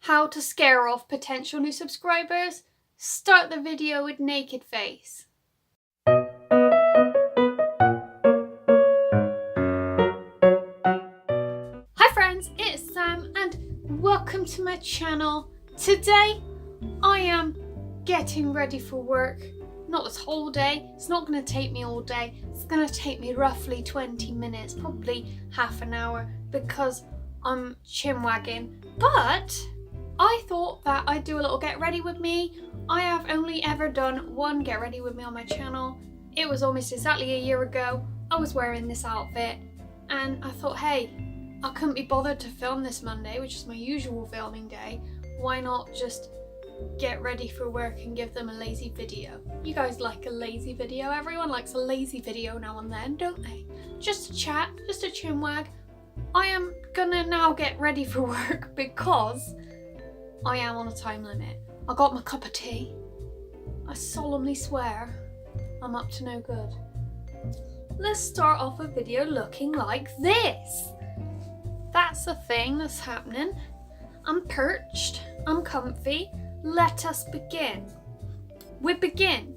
how to scare off potential new subscribers. Start the video with naked face. Hi friends, it's Sam and welcome to my channel. Today I am getting ready for work. Not this whole day, it's not going to take me all day. It's going to take me roughly 20 minutes, probably half an hour, because I'm chin-wagging. But I thought that I'd do a little get ready with me. I have only ever done one get ready with me on my channel. It was almost exactly a year ago. I was wearing this outfit and I thought, hey, I couldn't be bothered to film this Monday, which is my usual filming day. Why not just get ready for work and give them a lazy video? You guys like a lazy video. Everyone likes a lazy video now and then, don't they? Just a chat, just a chin wag. I am gonna now get ready for work because I am on a time limit. I got my cup of tea. I solemnly swear I'm up to no good. Let's start off a video looking like this. That's the thing that's happening. I'm perched, I'm comfy. Let us begin. We begin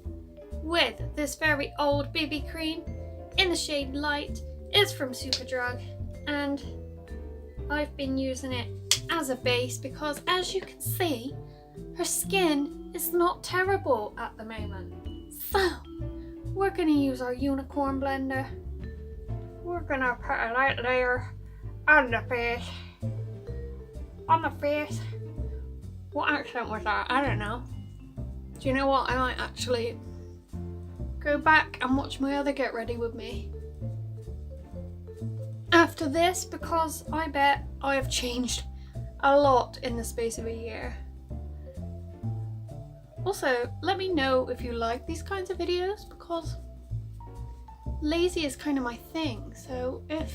with this very old BB cream in the shade Light. It's from Superdrug and I've been using it as a base because, as you can see, her skin is not terrible at the moment. So we're going to use our unicorn blender. We're going to put a light layer on the face. On the face. What accent was that? I don't know. Do you know what? I might actually go back and watch my other get ready with me after this, because I bet I have changed a lot in the space of a year. Also, let me know if you like these kinds of videos, because lazy is kind of my thing. So if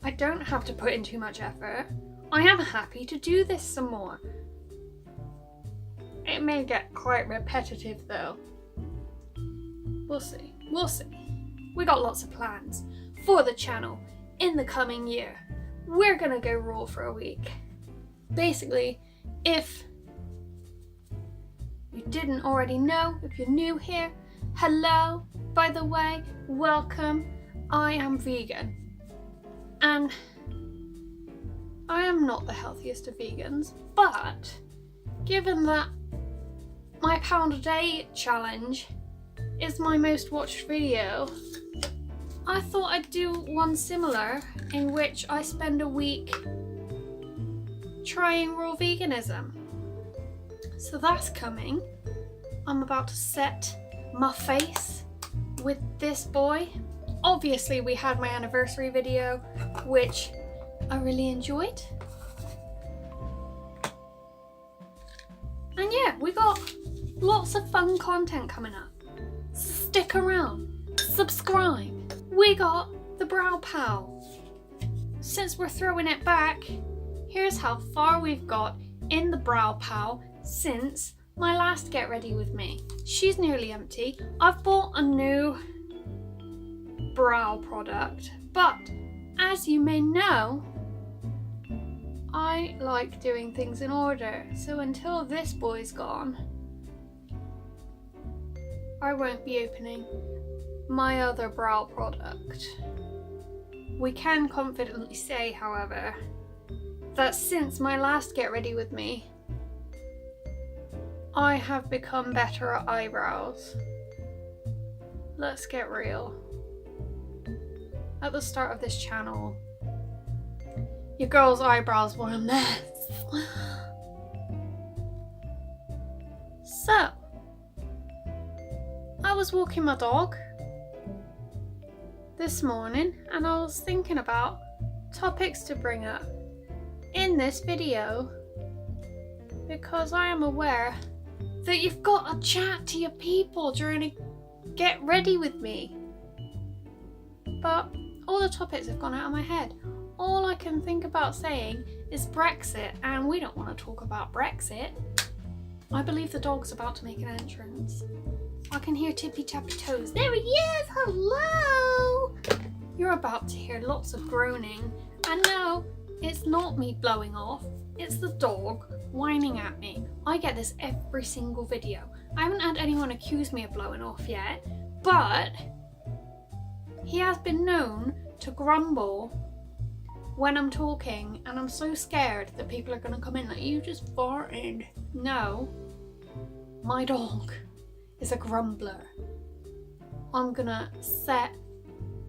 I don't have to put in too much effort, I am happy to do this some more. It may get quite repetitive though. We'll see. We'll see. We got lots of plans for the channel in the coming year. We're gonna go raw for a week. Basically, if you didn't already know, if you're new here, hello, by the way, welcome. I am vegan. And I am not the healthiest of vegans, but given that my pound a day challenge is my most watched video, I thought I'd do one similar in which I spend a week trying raw veganism. So that's coming. I'm about to set my face with this boy. Obviously we had my anniversary video, which I really enjoyed. And yeah, we got lots of fun content coming up. Stick around, subscribe. We got the brow pal. Since we're throwing it back, here's how far we've got in the brow pal since my last get ready with me. She's nearly empty. I've bought a new brow product, but as you may know, I like doing things in order, so until this boy's gone, I won't be opening my other brow product. We can confidently say, however, that since my last get ready with me, I have become better at eyebrows. Let's get real. At the start of this channel, your girl's eyebrows were a mess. So, I was walking my dog this morning and I was thinking about topics to bring up in this video because I am aware that you've got to chat to your people during a get ready with me. But all the topics have gone out of my head. All I can think about saying is Brexit, and we don't want to talk about Brexit. I believe the dog's about to make an entrance. I can hear tippy tappy toes. There he is! Hello! You're about to hear lots of groaning. And no, It's not me blowing off, it's the dog whining at me. I get this every single video. I haven't had anyone accuse me of blowing off yet, but he has been known to grumble when I'm talking, and I'm so scared that people are gonna come in like, you just farted. No, my dog is a grumbler. I'm gonna set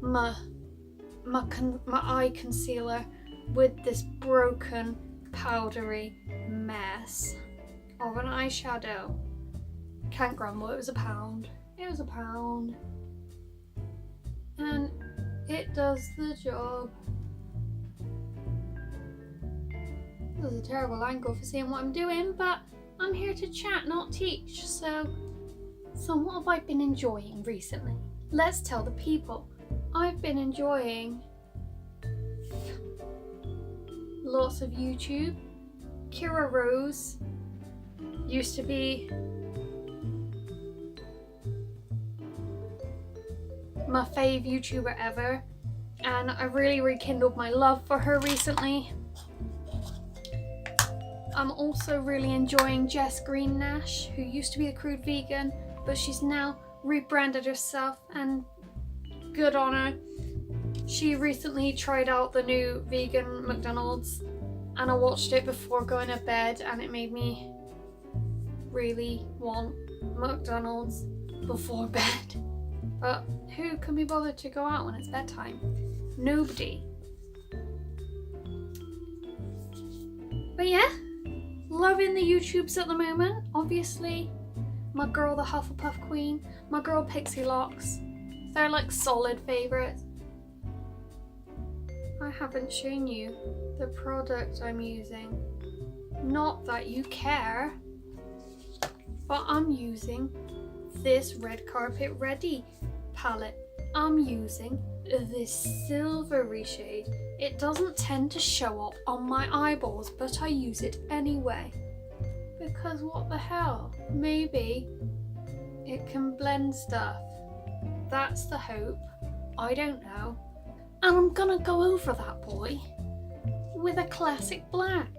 my eye concealer with this broken powdery mess of an eyeshadow. Can't grumble, it was £1. It was £1. And it does the job. This is a terrible angle for seeing what I'm doing, but I'm here to chat, not teach. So what have I been enjoying recently? Let's tell the people. I've been enjoying lots of YouTube. Kira Rose used to be my fave YouTuber ever, and I really rekindled my love for her recently. I'm also really enjoying Jess Green Nash, who used to be a crude vegan, but she's now rebranded herself, and good on her. She recently tried out the new vegan McDonald's, and I watched it before going to bed, and it made me really want McDonald's before bed. But who can be bothered to go out when it's bedtime? Nobody. But yeah, loving the YouTubes at the moment. Obviously, my girl the Hufflepuff Queen, my girl Pixie Locks, they're like solid favourites. I haven't shown you the product I'm using. Not that you care, but I'm using this Red Carpet Ready palette. I'm using this silvery shade. It doesn't tend to show up on my eyeballs, but I use it anyway. Because what the hell? Maybe it can blend stuff. That's the hope. I don't know. And I'm gonna go over that boy with a classic black.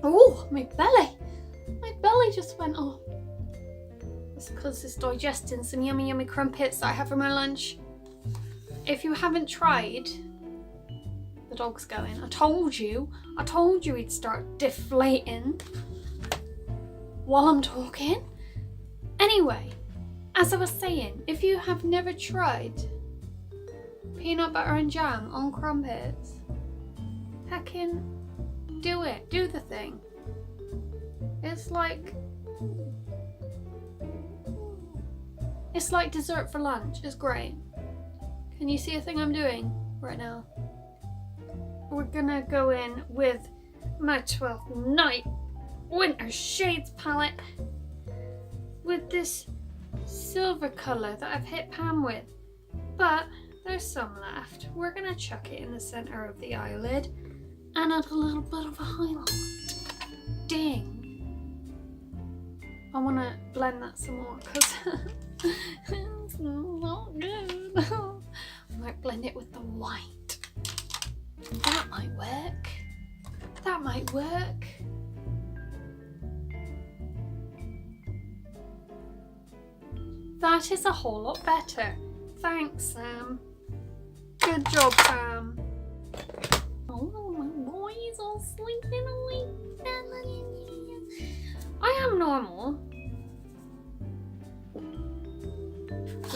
Oh, my belly! My belly just went off. It's because it's digesting some yummy yummy crumpets that I have for my lunch. If you haven't tried, the dog's going. I told you he'd start deflating while I'm talking. Anyway, as I was saying, if you have never tried peanut butter and jam on crumpets, heckin' do it. Do the thing. It's like dessert for lunch. It's great. Can you see a thing I'm doing right now? We're gonna go in with my 12th Night Winter Shades palette with this silver colour that I've hit pan with, but there's some left. We're gonna chuck it in the centre of the eyelid and add a little bit of a highlight. Ding! I want to blend that some more because it's not good. I might blend it with the white. That might work. That might work. That is a whole lot better. Thanks, Sam. Good job, Sam. Oh, my boy's all sleeping away. I am normal.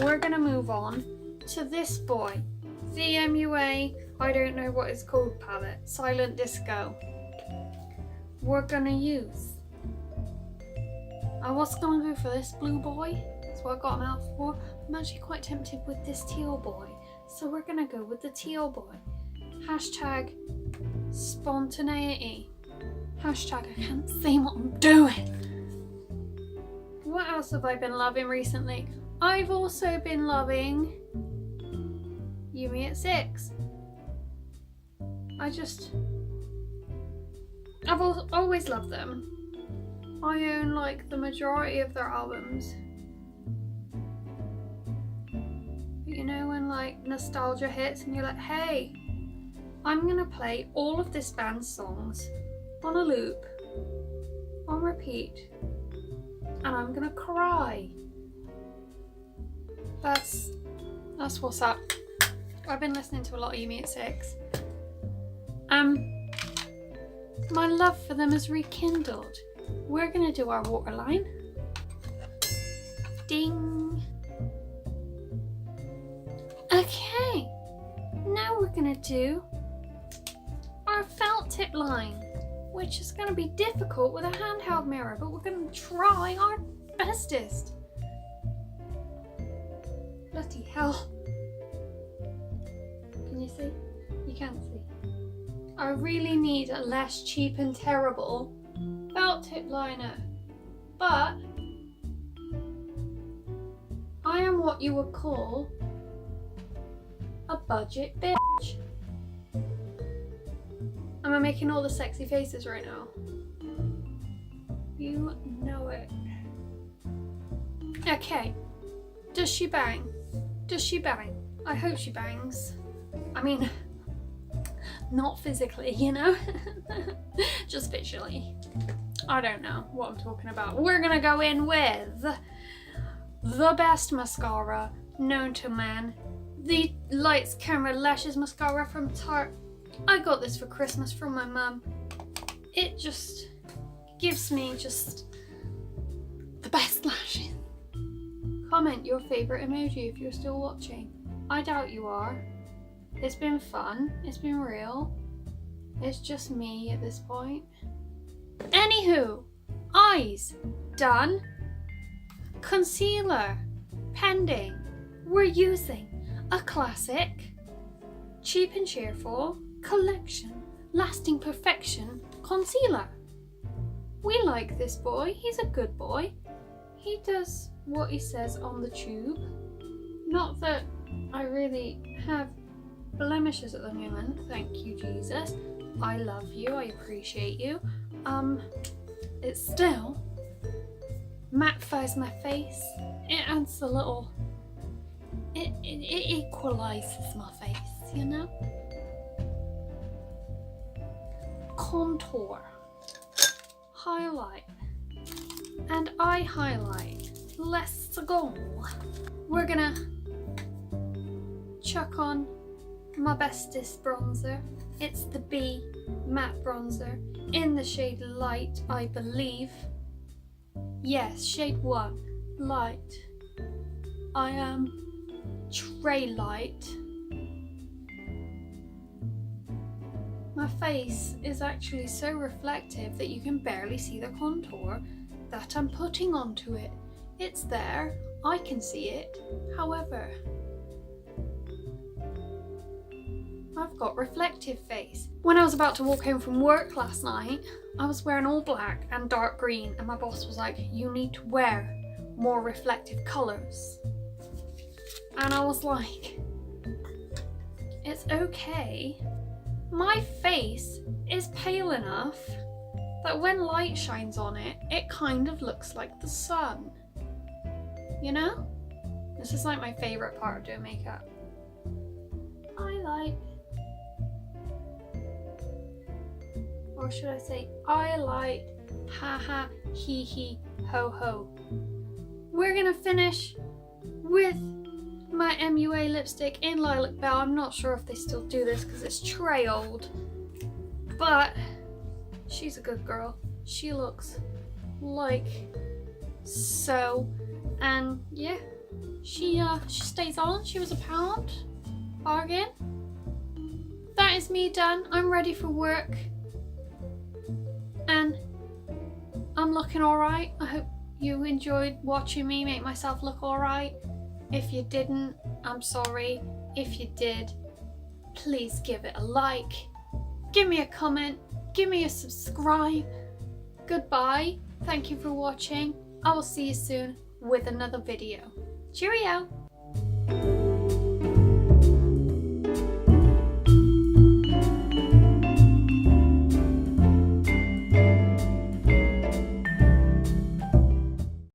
We're gonna move on to this boy. VMUA, I don't know what it's called palette. Silent Disco. We're gonna use. I was gonna go for this blue boy. That's what I got him out for. I'm actually quite tempted with this teal boy. So we're gonna go with the teal boy. Hashtag spontaneity. Hashtag I can't see what I'm doing. What else have I been loving recently? I've also been loving Yumi at 6. I've always loved them. I own like the majority of their albums. But you know, when like nostalgia hits and you're like, hey, I'm gonna play all of this band's songs on a loop, on repeat, and I'm gonna cry. That's what's up. I've been listening to a lot of You Me at 6. My love for them is rekindled. We're gonna do our waterline. Ding. Okay, now we're gonna do our felt tip line, which is gonna be difficult with a handheld mirror, but we're gonna try our bestest. Bloody hell. Can you see? You can't see. I really need a less cheap and terrible felt tip liner, but I am what you would call a budget bitch. Am I making all the sexy faces right now? You know it. Okay. Does she bang? Does she bang? I hope she bangs. I mean, not physically, you know? Just visually. I don't know what I'm talking about. We're gonna go in with the best mascara known to man. The Lights Camera Lashes mascara from Tarte. I got this for Christmas from my mum. It just gives me just the best lashes. Comment your favourite emoji if you're still watching. I doubt you are. It's been fun. It's been real. It's just me at this point. Anywho, eyes done. Concealer pending. We're using a classic, cheap and cheerful collection, lasting perfection concealer. We like this boy. He's a good boy. He does what he says on the tube. Not that I really have blemishes at the moment, thank you Jesus. I love you, I appreciate you. It still mattifies my face. It adds a little, it equalizes my face, you know? Contour, highlight, and eye highlight. Let's go. We're gonna chuck on my bestest bronzer. It's the B matte bronzer in the shade Light, I believe. Yes, shade 1, Light. I am Tray Light. My face is actually so reflective that you can barely see the contour that I'm putting onto it. It's there, I can see it. However, I've got reflective face. When I was about to walk home from work last night, I was wearing all black and dark green, and my boss was like, you need to wear more reflective colours. And I was like, it's okay. My face is pale enough that when light shines on it, it kind of looks like the sun. You know? This is like my favourite part of doing makeup. Highlight. Or should I say, I like, haha, hee hee, ho ho. We're gonna finish with my MUA lipstick in Lilac Bell. I'm not sure if they still do this because it's tray old, but she's a good girl. She looks like so, and yeah, she stays on. She was £1. Bargain. That is me done. I'm ready for work. And I'm looking alright. I hope you enjoyed watching me make myself look alright. If you didn't, I'm sorry. If you did, please give it a like. Give me a comment. Give me a subscribe. Goodbye. Thank you for watching. I will see you soon with another video. Cheerio!